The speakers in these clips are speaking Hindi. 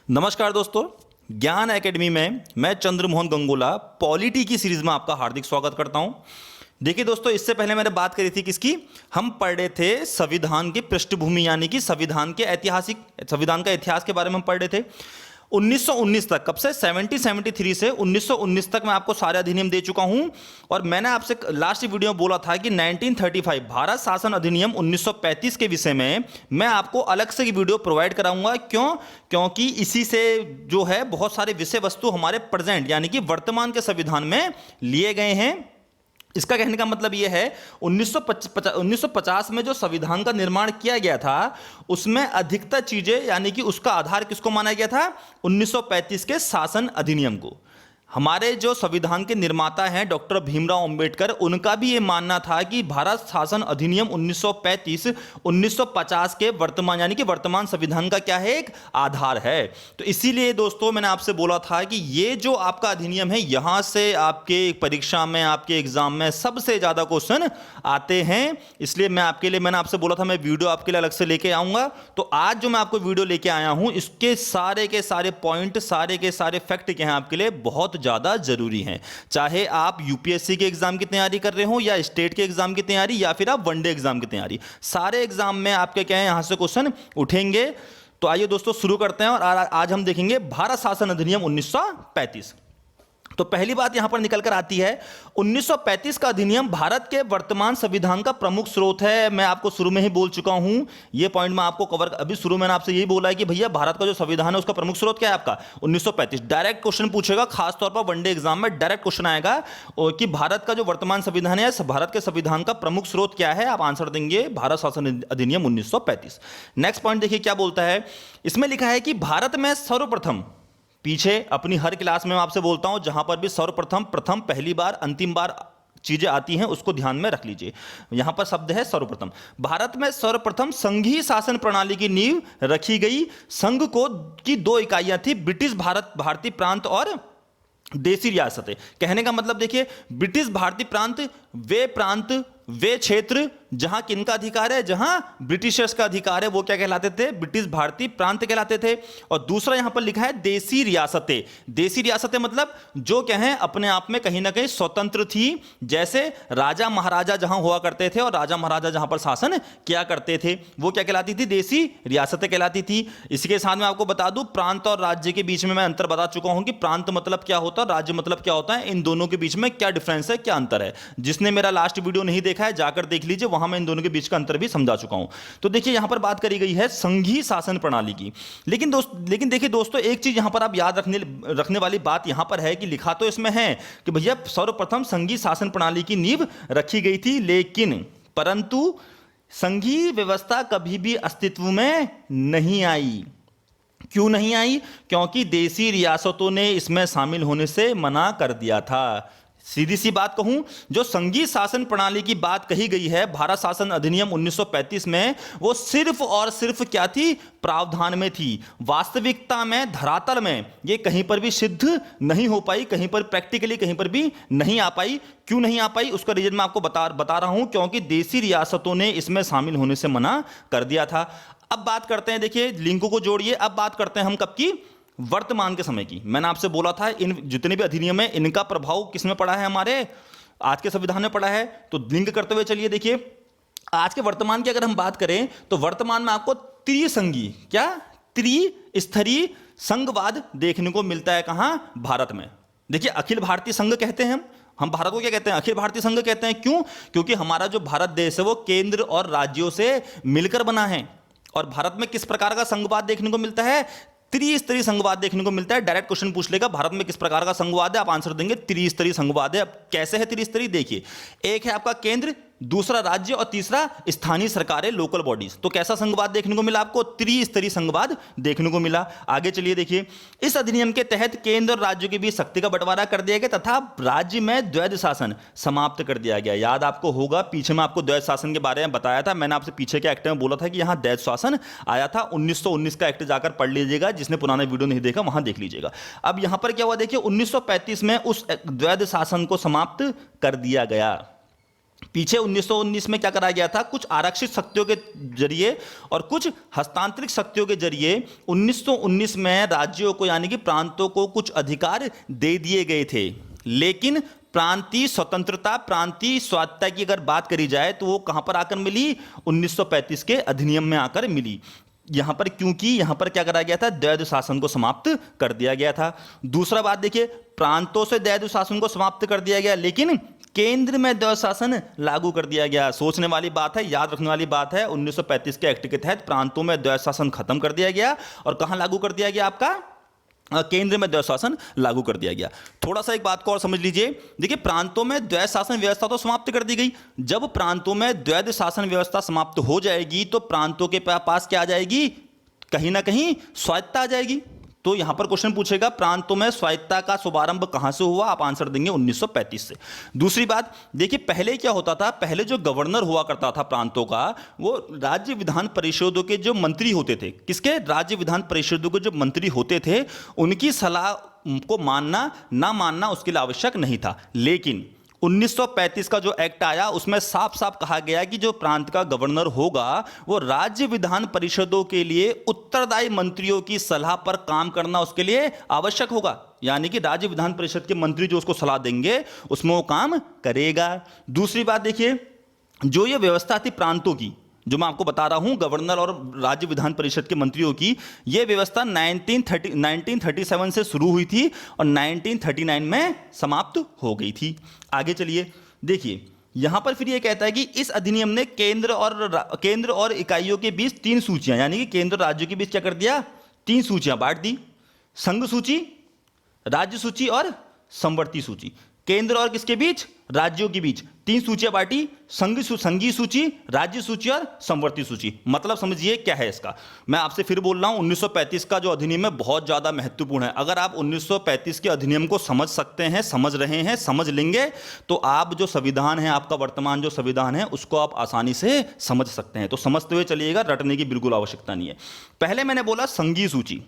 नमस्कार दोस्तों, ज्ञान एकेडमी में मैं चंद्रमोहन गंगोला पॉलिटी की सीरीज में आपका हार्दिक स्वागत करता हूं। देखिए दोस्तों, इससे पहले मैंने बात करी थी किसकी, हम पढ़ रहे थे संविधान की पृष्ठभूमि यानी कि संविधान के संविधान का इतिहास के बारे में हम पढ़ रहे थे। 1919 तक, कब से 73 से 1919 तक मैं आपको सारे अधिनियम दे चुका हूं। और मैंने आपसे लास्ट वीडियो में बोला था कि 1935 भारत शासन अधिनियम 1935 के विषय में मैं आपको अलग से वीडियो प्रोवाइड कराऊंगा। क्योंकि इसी से जो है बहुत सारे विषय वस्तु हमारे प्रेजेंट यानी कि वर्तमान के संविधान में लिए गए हैं। इसका कहने का मतलब यह है 1950 में जो संविधान का निर्माण किया गया था उसमें अधिकतर चीजें यानी कि उसका आधार किसको माना गया था, 1935 के शासन अधिनियम को। हमारे जो संविधान के निर्माता हैं डॉक्टर भीमराव अंबेडकर, उनका भी ये मानना था कि भारत शासन अधिनियम 1935 1950 के वर्तमान यानी कि वर्तमान संविधान का क्या है, एक आधार है। तो इसीलिए दोस्तों मैंने आपसे बोला था कि ये जो आपका अधिनियम है यहां से आपके परीक्षा में, आपके एग्जाम में सबसे ज्यादा क्वेश्चन आते हैं। इसलिए मैंने आपसे बोला था मैं वीडियो आपके लिए अलग से लेके आऊंगा। तो आज जो मैं आपको वीडियो लेके आया हूं इसके सारे के सारे पॉइंट, सारे के सारे फैक्ट क्या हैं आपके लिए बहुत ज्यादा जरूरी हैं। चाहे आप यूपीएससी के एग्जाम की तैयारी कर रहे हो या स्टेट के एग्जाम की तैयारी या फिर आप वनडे एग्जाम की तैयारी, सारे एग्जाम में आपके क्या है यहां से क्वेश्चन उठेंगे। तो आइए दोस्तों शुरू करते हैं और आज हम देखेंगे भारत शासन अधिनियम 1935। तो पहली बात यहां पर निकल कर आती है 1935 का अधिनियम भारत के वर्तमान संविधान का प्रमुख स्रोत है। मैं आपको शुरू में ही बोल चुका हूं, यह पॉइंट मैं आपको कवर अभी शुरू में आपसे यही बोला है कि भैया भारत का जो संविधान है उसका प्रमुख स्रोत क्या है आपका 1935। डायरेक्ट क्वेश्चन पूछेगा, खासतौर पर वनडे एग्जाम में डायरेक्ट क्वेश्चन आएगा कि भारत का जो वर्तमान संविधान है, भारत के संविधान का प्रमुख स्रोत क्या है। आप आंसर देंगे भारत शासन अधिनियम 1935। नेक्स्ट पॉइंट देखिए क्या बोलता है, इसमें लिखा है कि भारत में सर्वप्रथम, पीछे अपनी हर क्लास में मैं आपसे बोलता हूं जहां पर भी सर्वप्रथम, प्रथम, पहली बार, अंतिम बार चीजें आती हैं उसको ध्यान में रख लीजिए। यहां पर शब्द है सर्वप्रथम। भारत में सर्वप्रथम संघीय शासन प्रणाली की नींव रखी गई। संघ को की दो इकाइयां थी, ब्रिटिश भारतीय प्रांत और देसी रियासतें। कहने का मतलब देखिए, ब्रिटिश भारतीय प्रांत वे क्षेत्र जहां किनका अधिकार है, जहां ब्रिटिशर्स का अधिकार है, वो क्या कहलाते थे, ब्रिटिश भारतीय प्रांत कहलाते थे। और दूसरा यहां पर लिखा है देसी रियासतें। देसी रियासतें मतलब जो क्या है अपने आप में कहीं ना कहीं स्वतंत्र थी, जैसे राजा महाराजा जहां हुआ करते थे और राजा महाराजा जहां पर शासन किया करते थे वो क्या कहलाती थी, देसी रियासतें कहलाती थी। इसके साथ में आपको बता दूं प्रांत और राज्य के बीच में मैं अंतर बता चुका हूं कि प्रांत मतलब क्या होता है, राज्य मतलब क्या होता है, इन दोनों के बीच में क्या डिफरेंस है, क्या अंतर है। जिसने मेरा लास्ट वीडियो नहीं देखा है जाकर देख लीजिए, वहां मैं इन दोनों के बीच का अंतर भी समझा चुका हूं। तो देखिए यहां पर बात करी गई है संघीय शासन प्रणाली की। लेकिन देखिए दोस्तों, एक चीज यहां पर आप याद रखने वाली बात यहां पर है कि लिखा तो इसमें है कि भैया सर्वप्रथम संघीय शासन प्रणाली की नींव रखी गई थी, लेकिन परंतु संघीय व्यवस्था कभी भी अस्तित्व में नहीं आई। क्यों नहीं आई? क्योंकि देसी रियासतों ने इसमें शामिल होने से मना कर दिया था। सीधी सी बात कहूं, जो संघीय शासन प्रणाली की बात कही गई है भारत शासन अधिनियम 1935 में, वो सिर्फ और सिर्फ क्या थी, प्रावधान में थी। वास्तविकता में, धरातल में ये कहीं पर भी सिद्ध नहीं हो पाई, कहीं पर प्रैक्टिकली कहीं पर भी नहीं आ पाई। क्यों नहीं आ पाई उसका रीजन मैं आपको बता रहा हूं, क्योंकि देसी रियासतों ने इसमें शामिल होने से मना कर दिया था। अब बात करते हैं, देखिए लिंकों को जोड़िए, अब बात करते हैं हम कब की, वर्तमान के समय की। मैंने आपसे बोला था इन जितने भी अधिनियम है इनका प्रभाव किसमें पड़ा है, हमारे आज के संविधान में पड़ा है। तो लिंक करते हुए चलिए देखिए, आज के वर्तमान की अगर हम बात करें तो वर्तमान में आपको त्रिसंघीय त्रिस्तरीय संघवाद देखने को मिलता है। कहां? भारत में। देखिए अखिल भारतीय संघ कहते हैं हम भारत को क्या कहते हैं, अखिल भारतीय संघ कहते हैं। क्यों? क्योंकि हमारा जो भारत देश है वो केंद्र और राज्यों से मिलकर बना है। और भारत में किस प्रकार का संघवाद देखने को मिलता है, त्रिस्तरीय संघवाद देखने को मिलता है। डायरेक्ट क्वेश्चन पूछ लेगा भारत में किस प्रकार का संघवाद है, आप आंसर देंगे त्रिस्तरीय संघवाद है। अब कैसे है त्रिस्तरीय, देखिए एक है आपका केंद्र, दूसरा राज्य और तीसरा स्थानीय सरकारें, लोकल बॉडीज। तो कैसा संघवाद देखने को मिला आपको, त्रिस्तरीय संघवाद देखने को मिला। आगे चलिए देखिए, इस अधिनियम के तहत केंद्र और राज्यों के बीच शक्ति का बंटवारा कर दिया गया तथा राज्य में द्वैध शासन समाप्त कर दिया गया। याद आपको होगा पीछे में आपको द्वैध शासन के बारे में बताया था, मैंने आपसे पीछे के एक्ट में बोला था कि यहां द्वैध शासन आया था। 1919 का एक्ट जाकर पढ़ लीजिएगा, जिसने पुराना वीडियो नहीं देखा वहां देख लीजिएगा। अब यहां पर क्या हुआ देखिए, 1935 में उस द्वैध शासन को समाप्त कर दिया गया। पीछे 1919 में क्या करा गया था, कुछ आरक्षित शक्तियों के जरिए और कुछ हस्तांतरित शक्तियों के जरिए 1919 में राज्यों को यानी कि प्रांतों को कुछ अधिकार दे दिए गए थे। लेकिन प्रांतीय स्वतंत्रता, प्रांतीय स्वायत्तता की अगर बात करी जाए तो वो कहां पर आकर मिली, 1935 के अधिनियम में आकर मिली। यहां पर क्योंकि यहां पर क्या करा गया था, द्वैध शासन को समाप्त कर दिया गया था। दूसरा बात देखिए, प्रांतों से द्वैध शासन को समाप्त कर दिया गया, लेकिन केंद्र में द्वैध शासन लागू कर दिया गया। सोचने वाली बात है, याद रखने वाली बात है। 1935 के एक्ट के तहत प्रांतों में द्वैध शासन खत्म कर दिया गया और कहां लागू कर दिया गया, आपका केंद्र में द्वैध शासन लागू कर दिया गया। थोड़ा सा एक बात को और समझ लीजिए, देखिए प्रांतों में द्वैध शासन व्यवस्था तो समाप्त कर दी गई। जब प्रांतों में द्वैध शासन व्यवस्था समाप्त हो जाएगी तो प्रांतों के पास क्या आ जाएगी, कहीं ना कहीं स्वायत्तता आ जाएगी। तो यहां पर क्वेश्चन पूछेगा प्रांतों में स्वायत्तता का शुभारंभ कहां से हुआ, आप आंसर देंगे 1935 से। दूसरी बात देखिए, पहले क्या होता था, पहले जो गवर्नर हुआ करता था प्रांतों का, वो राज्य विधान परिषदों के जो मंत्री होते थे, किसके, राज्य विधान परिषदों के जो मंत्री होते थे, उनकी सलाह को मानना ना मानना उसके लिए आवश्यक नहीं था। लेकिन 1935 का जो एक्ट आया उसमें साफ साफ कहा गया कि जो प्रांत का गवर्नर होगा वो राज्य विधान परिषदों के लिए उत्तरदायी मंत्रियों की सलाह पर काम करना उसके लिए आवश्यक होगा। यानी कि राज्य विधान परिषद के मंत्री जो उसको सलाह देंगे उसमें वो काम करेगा। दूसरी बात देखिए, जो ये व्यवस्था थी प्रांतों की, जो मैं आपको बता रहा हूं गवर्नर और राज्य विधान परिषद के मंत्रियों की, यह व्यवस्था 1937 से शुरू हुई थी और 1939 में समाप्त हो गई थी। आगे चलिए, देखिए यहां पर फिर यह कहता है कि इस अधिनियम ने केंद्र और इकाइयों के बीच 3 सूचियां, यानी कि केंद्र राज्यों के बीच क्या कर दिया, 3 सूचियां बांट दी, संघ सूची, राज्य सूची और समवर्ती सूची। केंद्र और किसके बीच, राज्यों के बीच 3 सूचियां बांटी, संघीय सूची, राज्य सूची और समवर्ती सूची। मतलब समझिए क्या है इसका, मैं आपसे फिर बोल रहा हूं 1935 का जो अधिनियम है बहुत ज्यादा महत्वपूर्ण है। अगर आप 1935 के अधिनियम को समझ सकते हैं, समझ रहे हैं, समझ लेंगे तो आप जो संविधान है, आपका वर्तमान जो संविधान है उसको आप आसानी से समझ सकते हैं। तो समझते हुए चलिएगा, रटने की बिल्कुल आवश्यकता नहीं है। पहले मैंने बोला संघीय सूची,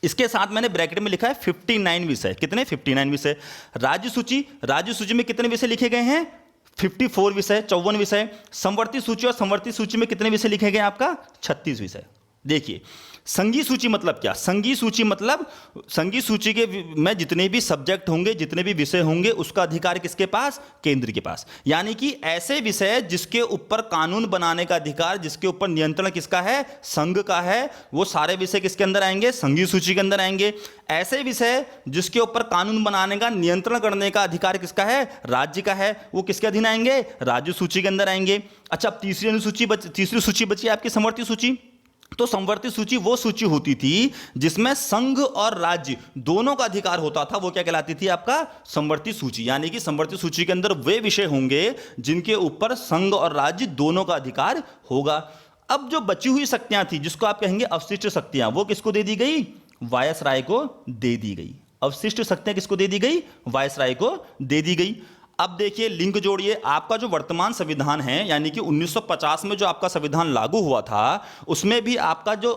इसके साथ मैंने ब्रैकेट में लिखा है 59 विषय। कितने, 59 विषय। राज्य सूची में कितने विषय लिखे गए हैं, 54 विषय, 54 विषय। समवर्ती सूची और समवर्ती सूची में कितने विषय लिखे गए हैं, आपका 36 विषय। देखिए संघीय सूची मतलब क्या, संघीय सूची मतलब संघीय सूची के में जितने भी सब्जेक्ट होंगे, जितने भी विषय होंगे, उसका अधिकार किसके पास, केंद्र के पास। यानी कि ऐसे विषय जिसके ऊपर कानून बनाने का अधिकार, जिसके ऊपर नियंत्रण किसका है, संघ का है, वो सारे विषय किसके अंदर आएंगे, संघीय सूची के अंदर आएंगे। ऐसे विषय जिसके ऊपर कानून बनाने का, नियंत्रण करने का अधिकार किसका है, राज्य का है, वो किसके अधीन आएंगे, राज्य सूची के अंदर आएंगे। अच्छा, अब तीसरी सूची बची आपकी समवर्ती सूची। तो समवर्ती सूची वो सूची होती थी जिसमें संघ और राज्य दोनों का अधिकार होता था, वो क्या कहलाती थी, आपका समवर्ती सूची। यानी कि समवर्ती सूची के अंदर वे विषय होंगे जिनके ऊपर संघ और राज्य दोनों का अधिकार होगा। अब जो बची हुई शक्तियां थी, जिसको आप कहेंगे अवशिष्ट शक्तियां, वो किसको दे दी गई, वायसराय को दे दी गई। अवशिष्ट शक्तियां किसको दे दी गई, वायसराय को दे दी गई। अब देखिए लिंक जोड़िए, आपका जो वर्तमान संविधान है, यानी कि 1950 में जो आपका संविधान लागू हुआ था, उसमें भी आपका जो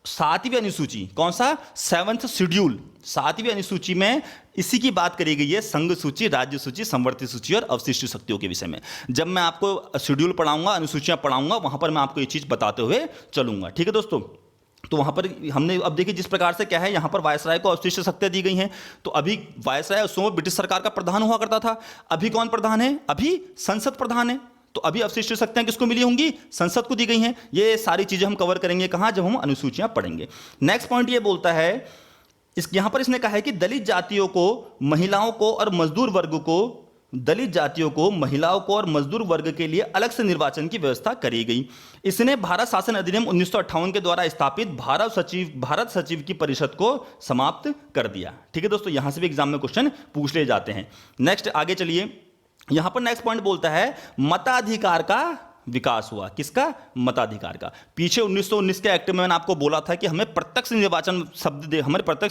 7वीं अनुसूची, कौन सा, 7th शेड्यूल, 7वीं अनुसूची में इसी की बात करी गई है, संघ सूची, राज्य सूची, समवर्ती सूची और अवशिष्ट शक्तियों के विषय में। जब मैं आपको शेड्यूल पढ़ाऊंगा, अनुसूचियां पढ़ाऊंगा, वहां पर मैं आपको ये चीज बताते हुए चलूंगा। ठीक है दोस्तों, तो वहां पर हमने अब देखिए जिस प्रकार से क्या है, यहां पर वायसराय को अवशिष्ट शक्तियां दी गई हैं। तो अभी वायसराय उस समय ब्रिटिश सरकार का प्रधान हुआ करता था, अभी कौन प्रधान है, अभी संसद प्रधान है। तो अभी अवशिष्ट शक्तियां किसको मिली होंगी, संसद को दी गई हैं। ये सारी चीजें हम कवर करेंगे कहां, जब हम अनुसूचियां पढ़ेंगे। नेक्स्ट पॉइंट ये बोलता है, यहां पर इसने कहा है कि दलित जातियों को, महिलाओं को और मजदूर वर्ग को, दलित जातियों को, महिलाओं को और मजदूर वर्ग के लिए अलग से निर्वाचन की व्यवस्था करी गई। इसने भारत शासन अधिनियम 1958 के द्वारा स्थापित भारत सचिव की परिषद को समाप्त कर दिया। ठीक है दोस्तों, यहां से भी एग्जाम में क्वेश्चन पूछ ले जाते हैं। नेक्स्ट आगे चलिए, यहां पर नेक्स्ट पॉइंट बोलता है मताधिकार का विकास हुआ। किसका, मताधिकार का। पीछे 1919 के एक्ट में मैंने आपको बोला था कि हमें प्रत्यक्ष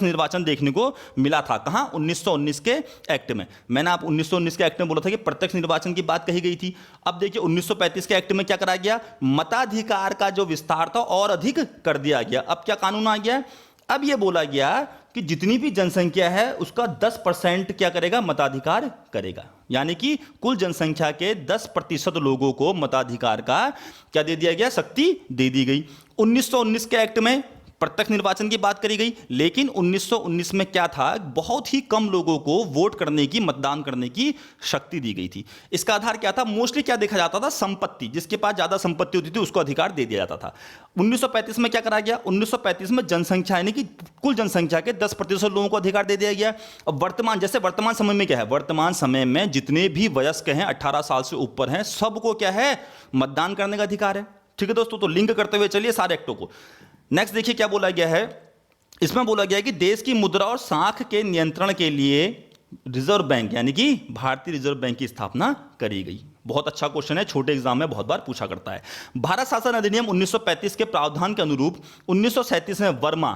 निर्वाचन देखने को मिला था। कहां, 1919 के एक्ट में। मैंने आप 1919 के एक्ट में बोला था कि प्रत्यक्ष निर्वाचन की बात कही गई थी। अब देखिए 1935 के एक्ट में क्या करा गया, मताधिकार का जो विस्तार था और अधिक कर दिया गया। अब क्या कानून आ गया, अब यह बोला गया कि जितनी भी जनसंख्या है उसका 10% क्या करेगा, मताधिकार करेगा। यानी कि कुल जनसंख्या के 10% लोगों को मताधिकार का क्या दे दिया गया, शक्ति दे दी गई। 1919 के एक्ट में प्रत्यक्ष निर्वाचन की बात करी गई, लेकिन 1919 में क्या था, बहुत ही कम लोगों को वोट करने की, मतदान करने की शक्ति दी गई थी। इसका आधार क्या था, मोस्टली क्या देखा जाता था, संपत्ति, जिसके पास ज्यादा संपत्ति होती थी उसको अधिकार दे दिया जाता था। 1935 में क्या करा गया, 1935 में जनसंख्या यानी कि कुल जनसंख्या के 10% लोगों को अधिकार दे दिया गया। अब वर्तमान, जैसे वर्तमान समय में क्या है, वर्तमान समय में जितने भी वयस्क हैं, 18 साल से ऊपर हैं, सबको क्या है, मतदान करने का अधिकार है। ठीक है दोस्तों, तो लिंक करते हुए चलिए सारे एक्टों को। नेक्स्ट देखिए क्या बोला गया है, इसमें बोला गया है कि देश की मुद्रा और साख के नियंत्रण के लिए रिजर्व बैंक यानी कि भारतीय रिजर्व बैंक की स्थापना करी गई। बहुत अच्छा क्वेश्चन है, छोटे एग्जाम में बहुत बार पूछा करता है। भारत शासन अधिनियम 1935 के प्रावधान के अनुरूप 1937 में वर्मा,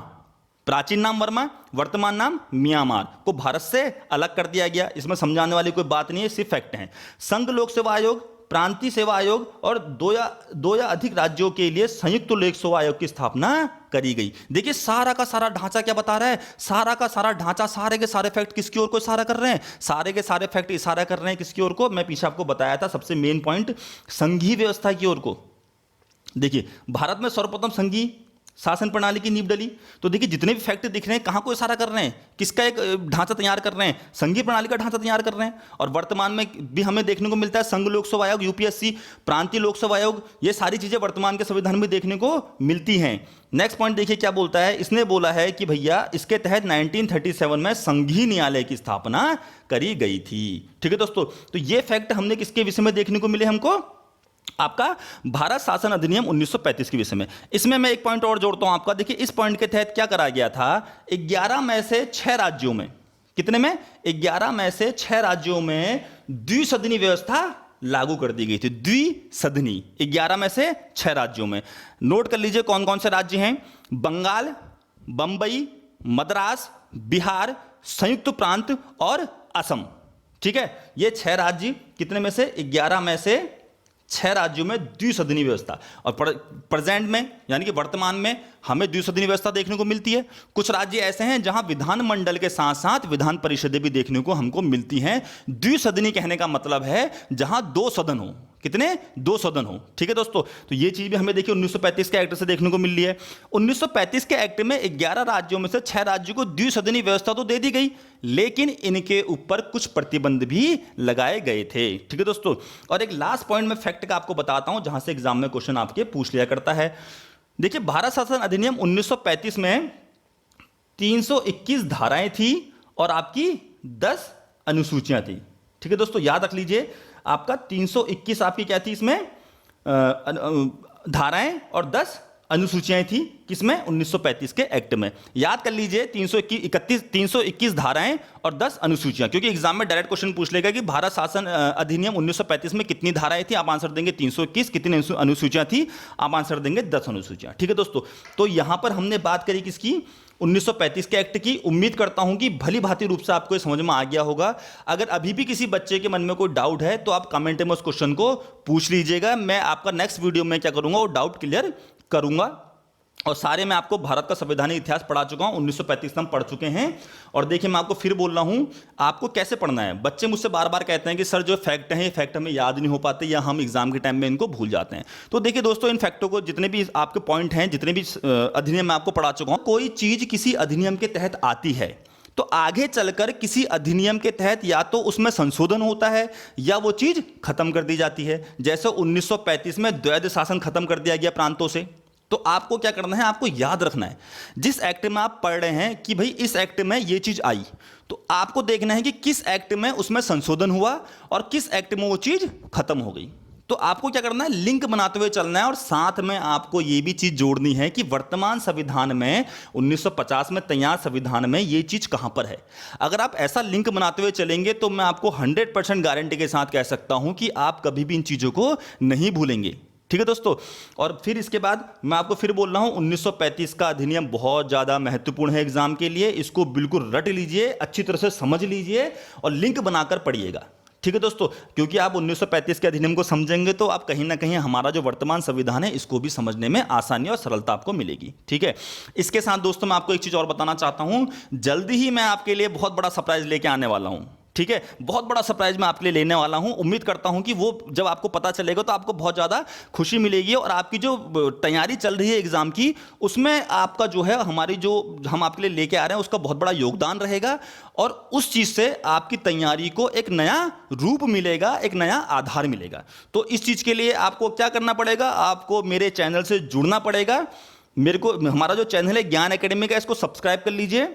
प्राचीन नाम वर्मा, वर्तमान नाम म्यांमार को भारत से अलग कर दिया गया। इसमें समझाने वाली कोई बात नहीं है, सिर्फ फैक्ट है। संघ लोक सेवा आयोग, प्रांतीय सेवा आयोग और दो या अधिक राज्यों के लिए संयुक्त लोक सेवा आयोग की स्थापना करी गई। देखिए सारा का सारा ढांचा क्या बता रहा है, सारा का सारा ढांचा, सारे के सारे फैक्ट किसकी ओर को इशारा कर रहे हैं, सारे के सारे फैक्ट इशारा कर रहे हैं किसकी ओर को, मैं पीछे आपको बताया था सबसे मेन पॉइंट, संघीय व्यवस्था की ओर को। देखिए भारत में सर्वप्रथम संघीय शासन प्रणाली की नींव डली। तो देखिए जितने भी फैक्ट दिख रहे हैं कहां को इशारा कर रहे हैं, किसका एक ढांचा तैयार कर रहे हैं, संघीय प्रणाली का ढांचा तैयार कर रहे हैं। और वर्तमान में भी हमें देखने को मिलता है संघ लोक सेवा आयोग, यूपीएससी, प्रांतीय लोक सेवा आयोग, ये सारी चीजें वर्तमान के संविधान में देखने को मिलती हैं। नेक्स्ट पॉइंट देखिए क्या बोलता है, इसने बोला है कि भैया इसके तहत 1937 में संघीय न्यायालय की स्थापना करी गई थी। ठीक है दोस्तों, तो ये फैक्ट हमने किसके विषय में देखने को मिले हमको, आपका भारत शासन अधिनियम 1935 के विषय में। इसमें मैं एक पॉइंट और जोड़ता हूं आपका, देखिए इस पॉइंट के तहत क्या करा गया था, 11 में से 6 राज्यों में, कितने में, 11 में से 6 राज्यों में द्विसदनी व्यवस्था लागू कर दी गई थी। द्विसदनी 11 में से 6 राज्यों में। नोट कर लीजिए कौन कौन से राज्य हैं, बंगाल, बंबई, मद्रास, बिहार, संयुक्त प्रांत और असम। ठीक है, ये 6 राज्य, कितने में से, 11 में से 6 राज्यों में द्विसदनी व्यवस्था। और प्रेजेंट में यानी कि वर्तमान में हमें द्विसदनी व्यवस्था देखने को मिलती है। कुछ राज्य ऐसे हैं जहां विधानमंडल के साथ साथ विधान परिषदें भी देखने को हमको मिलती हैं। द्विसदनी कहने का मतलब है जहां 2 सदन हो, कितने, 2 सदन हो। ठीक है दोस्तों, तो ये चीज भी हमें देखिए 1935 के एक्ट से देखने को मिल रही है। 1935 के एक्ट में 11 राज्यों में से 6 राज्यों को द्विसदनी व्यवस्था तो दे दी गई, लेकिन इनके ऊपर कुछ प्रतिबंध भी लगाए गए थे। ठीक है दोस्तों, और एक लास्ट पॉइंट में फैक्ट का आपको बताता हूं जहां से एग्जाम में क्वेश्चन आपके पूछ लिया करता है। देखिए भारत शासन अधिनियम 1935 में 321 धाराएं थी और आपकी 10 अनुसूचियां थी। ठीक है दोस्तों, याद रख लीजिए आपका 321 आपकी क्या थी इसमें, धाराएं और 10 अनुसूचियां थी, किसमें, 1935 के एक्ट में। याद कर लीजिए 321 धाराएं और 10 अनुसूचियां, क्योंकि एग्जाम में डायरेक्ट क्वेश्चन पूछ लेगा कि भारत शासन अधिनियम 1935 में कितनी धाराएं थी, आप आंसर देंगे 321, कितनी अनुसूचियां थी, आप आंसर देंगे 10 अनुसूचियां। ठीक है दोस्तों, तो यहां पर हमने बात करी किसकी, 1935 के एक्ट की। उम्मीद करता हूं कि भली भांति रूप से आपको समझ में आ गया होगा। अगर अभी भी किसी बच्चे के मन में कोई डाउट है तो आप कमेंट में उस क्वेश्चन को पूछ लीजिएगा, मैं आपका नेक्स्ट वीडियो में क्या करूंगा, वो डाउट क्लियर करूंगा। और सारे मैं आपको भारत का संवैधानिक इतिहास पढ़ा चुका हूं, 1935 हम पढ़ चुके हैं। और देखिए मैं आपको फिर बोल रहा हूं, आपको कैसे पढ़ना है। बच्चे मुझसे बार बार कहते हैं कि सर जो फैक्ट हैं ये फैक्ट हमें याद नहीं हो पाते या हम एग्जाम के टाइम में इनको भूल जाते हैं। तो देखिए दोस्तों, इन फैक्टों को, जितने भी आपके पॉइंट हैं, जितने भी अधिनियम मैं आपको पढ़ा चुका हूं, कोई चीज किसी अधिनियम के तहत आती है तो आगे चलकर किसी अधिनियम के तहत या तो उसमें संशोधन होता है या वो चीज खत्म कर दी जाती है। जैसे 1935 में द्वैध शासन खत्म कर दिया गया प्रांतों से। तो आपको क्या करना है, आपको याद रखना है, जिस एक्ट में आप पढ़ रहे हैं कि भाई इस एक्ट में ये चीज आई, तो आपको देखना है कि किस एक्ट में उसमें संशोधन हुआ और किस एक्ट में वो चीज खत्म हो गई। तो आपको क्या करना है, लिंक बनाते हुए चलना है। और साथ में आपको ये भी चीज जोड़नी है कि वर्तमान संविधान में 1950 में तैयार संविधान में ये चीज कहां पर है। अगर आप ऐसा लिंक बनाते हुए चलेंगे तो मैं आपको 100% गारंटी के साथ कह सकता हूं कि आप कभी भी इन चीजों को नहीं भूलेंगे। ठीक है दोस्तों, और फिर इसके बाद मैं आपको फिर बोल रहा हूं 1935 का अधिनियम बहुत ज्यादा महत्वपूर्ण है एग्जाम के लिए। इसको बिल्कुल रट लीजिए, अच्छी तरह से समझ लीजिए और लिंक बनाकर पढ़िएगा। ठीक है दोस्तों, क्योंकि आप 1935 के अधिनियम को समझेंगे तो आप कहीं ना कहीं हमारा जो वर्तमान संविधान है इसको भी समझने में आसानी और सरलता आपको मिलेगी। ठीक है, इसके साथ दोस्तों मैं आपको एक चीज और बताना चाहता हूं, जल्दी ही मैं आपके लिए बहुत बड़ा सरप्राइज लेके आने वाला हूं। ठीक है, बहुत बड़ा सरप्राइज मैं आपके लिए लेने वाला हूं। उम्मीद करता हूं कि वो जब आपको पता चलेगा तो आपको बहुत ज़्यादा खुशी मिलेगी, और आपकी जो तैयारी चल रही है एग्ज़ाम की, उसमें आपका जो है हमारी जो हम आपके लिए लेके आ रहे हैं उसका बहुत बड़ा योगदान रहेगा, और उस चीज़ से आपकी तैयारी को एक नया रूप मिलेगा, एक नया आधार मिलेगा। तो इस चीज़ के लिए आपको क्या करना पड़ेगा, आपको मेरे चैनल से जुड़ना पड़ेगा। मेरे को हमारा जो चैनल है ज्ञान एकेडमी का, इसको सब्सक्राइब कर लीजिए,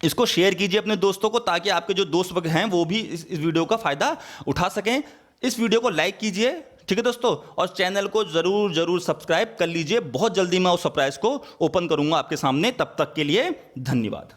इसको शेयर कीजिए अपने दोस्तों को, ताकि आपके जो दोस्त वगैरह हैं वो भी इस वीडियो का फ़ायदा उठा सकें। इस वीडियो को लाइक कीजिए, ठीक है दोस्तों, और चैनल को ज़रूर सब्सक्राइब कर लीजिए। बहुत जल्दी मैं उस सरप्राइज को ओपन करूंगा आपके सामने। तब तक के लिए धन्यवाद।